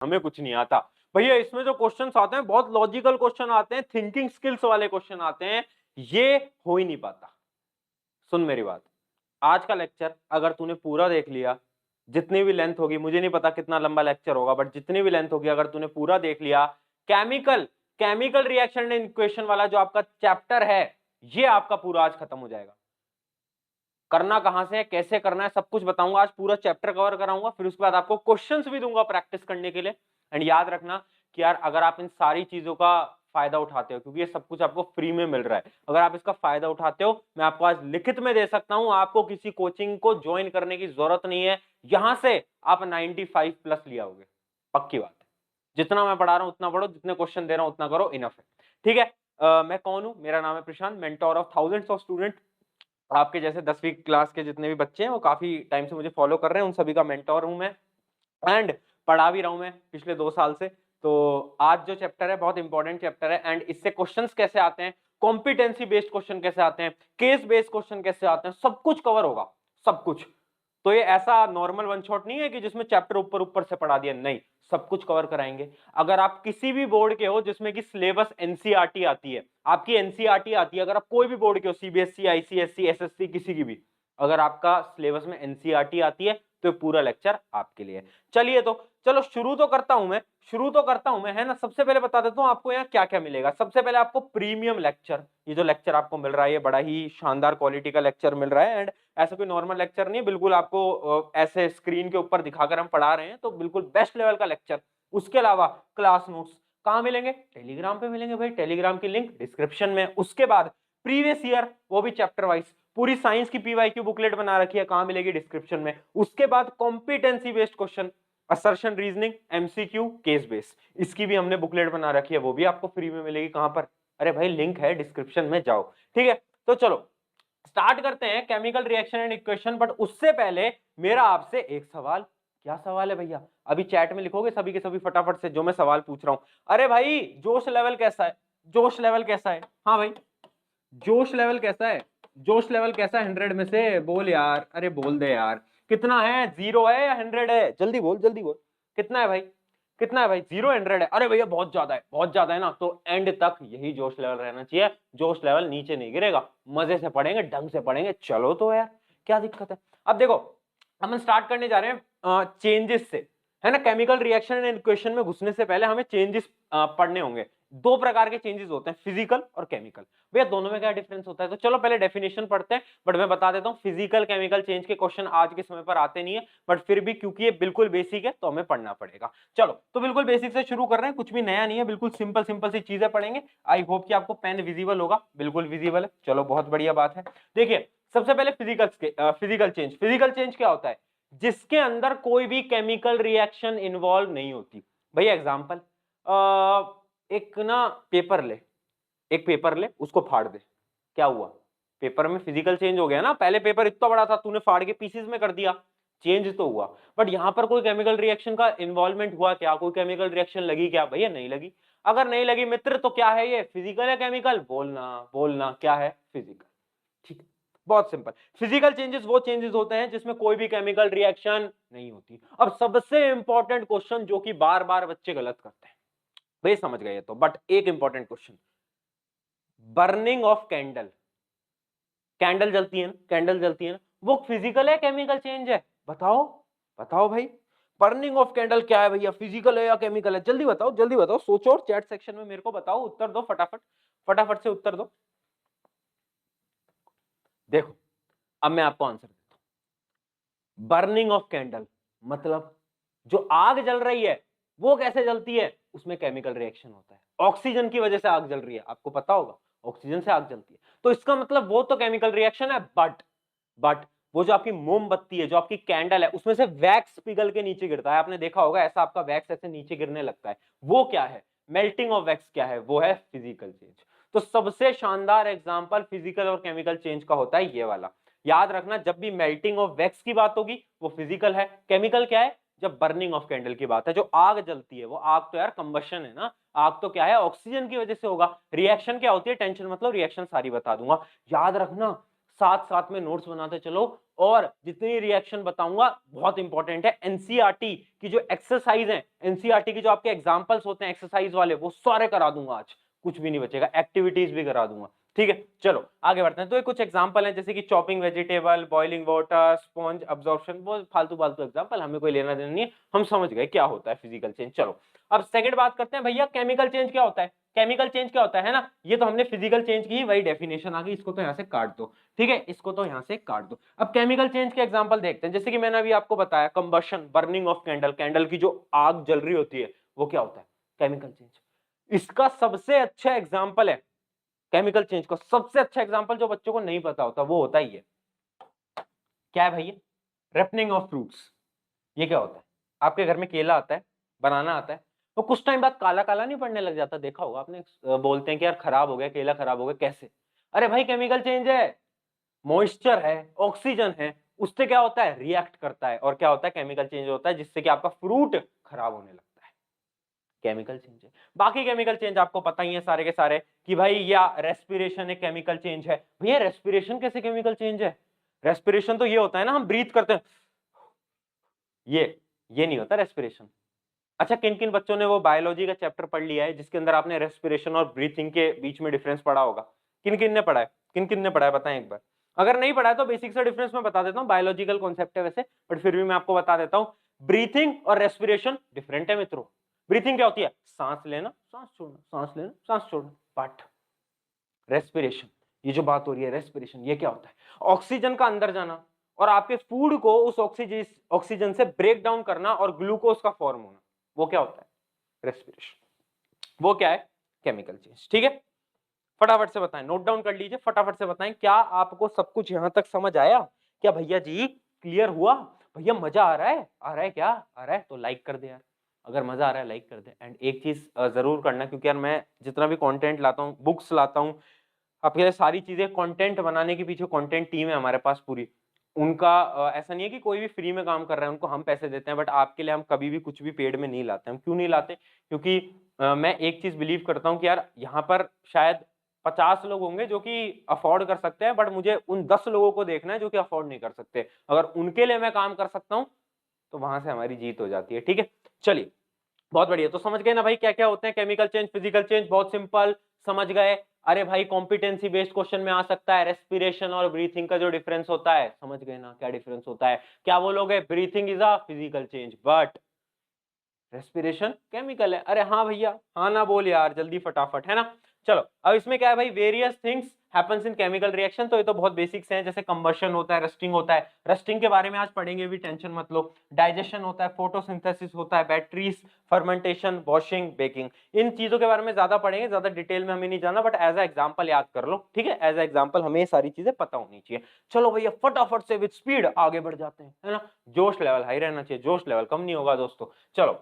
हमें कुछ नहीं आता। भैया इसमें जो क्वेश्चंस आते हैं बहुत लॉजिकल क्वेश्चन आते हैं, थिंकिंग स्किल्स वाले क्वेश्चन आते हैं, ये हो ही नहीं पाता। सुन मेरी बात, आज का लेक्चर अगर तूने पूरा देख लिया, जितनी भी लेंथ होगी, मुझे नहीं पता कितना लंबा लेक्चर होगा, बट जितनी भी लेंथ होगी अगर तूने पूरा देख लिया, chemical chemical reaction and equation वाला जो आपका चैप्टर है, ये आपका पूरा आज खत्म हो जाएगा। करना कहां से है, कैसे करना है, सब कुछ बताऊंगा आज, पूरा चैप्टर कवर कराऊंगा, फिर उसके बाद आपको क्वेश्चंस भी दूंगा प्रैक्टिस करने के लिए। एंड याद रखना कि यार अगर आप इन सारी चीजों का फायदा उठाते हो, क्योंकि ये सब कुछ आपको फ्री में मिल रहा है, अगर आप इसका फायदा उठाते हो, मैं आपको आज लिखित में दे सकता हूं, आपको किसी कोचिंग को ज्वाइन करने की जरूरत नहीं है, यहां से आप 95+ लिया होगे, पक्की बात है। जितना मैं पढ़ा रहा हूं उतना पढ़ो, जितने क्वेश्चन दे रहा हूं उतना करो, इनफ है। ठीक है, मैं कौन हूं, मेरा नाम है Prashant, mentor of thousands of student. आपके जैसे 10वीं क्लास के जितने भी बच्चे हैं वो काफी टाइम से मुझे फॉलो कर रहे हैं, उन सभी का मेंटोर हूं मैं, एंड पढ़ा भी रहा हूं मैं पिछले 2 साल से। तो आज जो चैप्टर है बहुत इंपॉर्टेंट चैप्टर है, एंड इससे क्वेश्चंस कैसे आते हैं, कॉम्पिटेंसी बेस्ड क्वेश्चन कैसे आते हैं, केस बेस्ड क्वेश्चन कैसे आते हैं, सब कुछ कवर होगा, सब कुछ। तो ये ऐसा नॉर्मल वन शॉट नहीं है कि जिसमें चैप्टर ऊपर ऊपर से पढ़ा दिया, नहीं, सब कुछ कवर कराएंगे। अगर आप किसी भी बोर्ड के हो जिसमें कि सिलेबस एनसीईआरटी आती है, आपकी एनसीईआरटी आती है, अगर आप कोई भी बोर्ड के हो, सीबीएसई, आईसीएसई, एसएससी, किसी की भी, अगर आपका सिलेबस में एनसीईआरटी आती है तो पूरा लेक्चर आपके लिए। चलिए तो चलो शुरू तो करता हूं मैं, है ना। सबसे पहले बता देता हूं आपको यहाँ क्या क्या मिलेगा। सबसे पहले आपको प्रीमियम लेक्चर, ये जो लेक्चर आपको मिल रहा है ये बड़ा ही शानदार क्वालिटी का लेक्चर मिल रहा है, एंड ऐसा कोई नॉर्मल लेक्चर नहीं है, बिल्कुल आपको ऐसे स्क्रीन के ऊपर दिखाकर हम पढ़ा रहे हैं, तो बिल्कुल बेस्ट लेवल का लेक्चर। उसके अलावा क्लास नोट्स कहां मिलेंगे, टेलीग्राम पे मिलेंगे भाई, टेलीग्राम की लिंक डिस्क्रिप्शन में। उसके बाद प्रीवियस ईयर, वो भी चैप्टर वाइज, पूरी साइंस की पीवाईक्यू बुकलेट बना रखी है, कहां मिलेगी, डिस्क्रिप्शन में। उसके बाद competency based question, assertion, reasoning, MCQ, case base, इसकी भी हमने बुकलेट बना रखी है, वो भी आपको फ्री में मिलेगी। कहां पर, अरे भाई लिंक है डिस्क्रिप्शन में, जाओ। ठीक है, तो चलो स्टार्ट करते हैं chemical reaction and equation. But उससे पहले मेरा आपसे एक सवाल, क्या सवाल है भैया, अभी चैट में लिखोगे सभी के सभी फटाफट से जो मैं सवाल पूछ रहा हूं। अरे भाई जोश लेवल कैसा है, जोश लेवल कैसा है, हाँ भाई जोश लेवल कैसा है, जोश लेवल कैसा है 100 में से, बोल यार, अरे बोल दे यार, कितना है, 0 है या 100 है, जल्दी बोल जल्दी बोल, कितना है भाई, कितना है भाई, 0, 100 है, अरे भैया बहुत ज्यादा है, बहुत ज्यादा है ना, तो एंड तक यही जोश लेवल रहना चाहिए, जोश लेवल नीचे नहीं गिरेगा, मजे से पढ़ेंगे, ढंग से पढ़ेंगे, चलो तो यार क्या दिक्कत है। अब देखो हम स्टार्ट करने जा रहे हैं चेंजेस से, है ना। केमिकल रिएक्शन एंड इक्वेशन में घुसने से पहले हमें चेंजेस पढ़ने होंगे। दो प्रकार के चेंजेस होते हैं, फिजिकल और केमिकल। भैया दोनों में क्या डिफरेंस होता है, तो चलो पहले डेफिनेशन पढ़ते हैं, बट मैं बता देता हूं फिजिकल केमिकल चेंज के क्वेश्चन आज के समय पर आते नहीं है, बट फिर भी क्योंकि ये बिल्कुल बेसिक है तो हमें पढ़ना पड़ेगा। चलो तो बिल्कुल बेसिक से शुरू कर रहे हैं, कुछ भी नया नहीं है, बिल्कुल सिंपल सिंपल सी चीजें पढ़ेंगे। आई होप कि आपको पेन विजिबल होगा, बिल्कुल विजिबल है, चलो बहुत बढ़िया बात है। देखिए सबसे पहले फिजिकल चेंज, फिजिकल चेंज क्या होता है, जिसके अंदर कोई भी केमिकल रिएक्शन इन्वॉल्व नहीं होती। भैया एग्जांपल, एक ना पेपर ले, एक पेपर ले उसको फाड़ दे, क्या हुआ, पेपर में फिजिकल चेंज हो गया ना। पहले पेपर इतना बड़ा था, तूने फाड़ के पीसेस में कर दिया, चेंज तो हुआ, बट यहां पर कोई केमिकल रिएक्शन का इन्वॉल्वमेंट हुआ क्या, कोई केमिकल रिएक्शन लगी क्या, भैया नहीं लगी। अगर नहीं लगी मित्र तो क्या है ये, फिजिकल है केमिकल, बोलना बोलना क्या है, फिजिकल। ठीक है, बहुत सिंपल। फिजिकल चेंजेस वो चेंजेस होते हैं जिसमें कोई भी केमिकल रिएक्शन नहीं होती। अब सबसे इंपॉर्टेंट क्वेश्चन जो कि बार बार बच्चे गलत करते हैं, भाई समझ गए तो, बट एक important question, burning of candle, candle जलती है ना, कैंडल जलती है ना, वो फिजिकल है केमिकल चेंज है, बताओ, बताओ भाई। बर्निंग ऑफ कैंडल क्या है भैया, फिजिकल है या केमिकल है, जल्दी बताओ, जल्दी बताओ, सोचो और चैट सेक्शन में मेरे को बताओ, उत्तर दो फटाफट, फटाफट से उत्तर दो। देखो अब मैं आपको आंसर देता हूं, बर्निंग ऑफ कैंडल मतलब जो आग जल रही है वो कैसे जलती है, उसमें केमिकल रिएक्शन होता है, ऑक्सीजन की वजह से आग जल रही है, आपको पता होगा ऑक्सीजन से आग जलती है, तो इसका मतलब वो तो केमिकल रिएक्शन है, बट वो जो आपकी मोमबत्ती है, जो आपकी कैंडल है, उसमें से वैक्स पिघल के नीचे गिरता है, आपने देखा होगा ऐसा, आपका वैक्स ऐसे नीचे गिरने लगता है, वो क्या है, मेल्टिंग ऑफ वैक्स क्या है, वो है फिजिकल चेंज। तो सबसे शानदार एग्जांपल फिजिकल और केमिकल चेंज का होता है ये वाला। याद रखना जब भी मेल्टिंग ऑफ वैक्स की बात होगी वो फिजिकल है, केमिकल क्या है, जब बर्निंग ऑफ कैंडल की बात है, जो आग जलती है, वो आग तो यार कंबशन है ना, आग तो क्या है, ऑक्सीजन की वजह से होगा। रिएक्शन क्या होती है, टेंशन मतलब रिएक्शन सारी बता दूंगा। याद रखना साथ साथ में नोट्स बनाते चलो, और जितनी रिएक्शन बताऊंगा बहुत इंपॉर्टेंट है। एनसीईआरटी की जो एक्सरसाइज है, एनसीईआरटी की जो आपके एग्जांपल्स होते हैं एक्सरसाइज वाले, वो सारे करा दूंगा आज, कुछ भी नहीं बचेगा, एक्टिविटीज भी करा दूंगा, ठीक है। चलो आगे बढ़ते हैं। तो ये कुछ एग्जांपल हैं, जैसे कि chopping vegetable, boiling water, sponge absorption, वो फालतू फालतू एग्जांपल, हमें कोई लेना देना नहीं है, हम समझ गए क्या होता है फिजिकल चेंज। चलो अब सेकंड बात करते हैं भैया, केमिकल चेंज क्या होता है। केमिकल चेंज क्या होता है ना, ये तो हमने फिजिकल चेंज की ही वही डेफिनेशन आ गई, इसको तो यहां से काट दो, ठीक है, इसको तो यहां से काट दो। अब केमिकल चेंज के एग्जांपल देखते हैं, जैसे कि मैंने अभी आपको बताया combustion, burning of candle, candle की जो आग जल रही होती है, वो क्या होता है, केमिकल चेंज। इसका सबसे अच्छा एग्जांपल है केमिकल चेंज का, सबसे अच्छा एग्जांपल जो बच्चों को नहीं पता होता, वो होता ही है, क्या है भैया, रिपनिंग ऑफ फ्रूट्स। ये क्या होता है, आपके घर में केला आता है, बनाना आता है, तो कुछ टाइम बाद काला काला नहीं पड़ने लग जाता, देखा होगा आपने, बोलते हैं कि यार खराब हो गया केला, खराब हो गया, कैसे, अरे भाई केमिकल चेंज है, मॉइस्चर है, ऑक्सीजन है, उससे क्या होता है, रिएक्ट करता है, और क्या होता है, केमिकल चेंज होता है, जिससे कि आपका फ्रूट खराब होने लगता है, केमिकल चेंज है। बाकी केमिकल चेंज आपको पता ही है सारे के सारे, कि भाई या रेस्पिरेशन एक केमिकल चेंज है। भैया रेस्पिरेशन कैसे केमिकल चेंज है, रेस्पिरेशन तो ये होता है ना, हम ब्रीथ करते हैं, ये नहीं होता रेस्पिरेशन। अच्छा, किन किन बच्चों ने वो बायोलॉजी का चैप्टर पढ़ लिया है जिसके अंदर आपने रेस्पिरेशन और ब्रीथिंग के बीच में डिफरेंस पढ़ा होगा, किन किन ने पढ़ा है, किन किन ने पढ़ा है, बताएं एक बार। अगर नहीं पढ़ा है तो बेसिक सा डिफरेंस मैं बता देता हूँ, बायोलॉजिकल कॉन्सेप्ट है वैसे, बट फिर भी मैं आपको बता देता हूँ। ब्रीथिंग और रेस्पिरेशन डिफरेंट है मित्रों। ब्रीथिंग क्या होती है, सांस लेना सांस छोड़ना, सांस लेना सांस छोड़ना, बट रेस्पिरेशन, ये जो बात हो रही है रेस्पिरेशन, ये क्या होता है, ऑक्सीजन का अंदर जाना और आपके फूड को उस ऑक्सीजन से ब्रेक डाउन करना और ग्लूकोज का फॉर्म होना, वो क्या होता है, रेस्पिरेशन। वो क्या है, केमिकल चेंज, ठीक है। फटाफट से बताएं, नोट डाउन कर लीजिए, फटाफट से बताएं, क्या आपको सब कुछ यहां तक समझ आया, क्या भैया जी क्लियर हुआ, भैया मजा आ रहा है, आ रहा है, क्या आ रहा है तो लाइक कर दे यार, अगर मजा आ रहा है लाइक कर दे। एंड एक चीज जरूर करना, क्योंकि यार मैं जितना भी कंटेंट लाता हूँ, बुक्स लाता हूँ आपके लिए, सारी चीजें कंटेंट बनाने के पीछे कंटेंट टीम है हमारे पास पूरी, उनका ऐसा नहीं है कि कोई भी फ्री में काम कर रहा है, उनको हम पैसे देते हैं, बट आपके लिए हम कभी भी कुछ भी पेड में नहीं लाते। हम क्यों नहीं लाते, क्योंकि मैं एक चीज बिलीव करता हूँ कि यार यहाँ पर शायद 50 लोग होंगे जो कि अफोर्ड कर सकते हैं, बट मुझे उन 10 लोगों को देखना है जो कि अफोर्ड नहीं कर सकते, अगर उनके लिए मैं काम कर सकता हूँ तो वहां से हमारी जीत हो जाती है, ठीक है। चलिए बहुत बढ़िया, तो समझ गए ना भाई क्या क्या होते हैं केमिकल चेंज, फिजिकल चेंज, बहुत सिंपल समझ गए। अरे भाई कॉम्पिटेंसी बेस्ड क्वेश्चन में आ सकता है, रेस्पिरेशन और ब्रीथिंग का जो डिफरेंस होता है, समझ गए ना क्या डिफरेंस होता है, क्या बोलोगे, breathing is a physical change but respiration chemical है। अरे हाँ भैया, हाँ ना बोल यार जल्दी फटाफट, है ना। चलो अब इसमें क्या है भाई, various things happens in chemical reaction, तो ये तो बहुत बेसिक्स हैं, जैसे कंबशन होता है, रस्टिंग होता है, रस्टिंग के बारे में आज पढ़ेंगे भी, टेंशन मत लो। डाइजेशन होता है, फोटोसिंथेसिस होता है, बैटरीज, फर्मेंटेशन, वॉशिंग, बेकिंग, इन चीजों के बारे में ज्यादा पढ़ेंगे, ज्यादा डिटेल में हमें नहीं जाना, बट एज अ एग्जांपल याद कर लो, ठीक है, एज अ एग्जांपल हमें ये सारी चीजें पता होनी चाहिए। चलो भैया फटाफट से विद स्पीड आगे बढ़ जाते हैं, है ना, जोश लेवल हाई रहना चाहिए, जोश लेवल कम नहीं होगा दोस्तों। चलो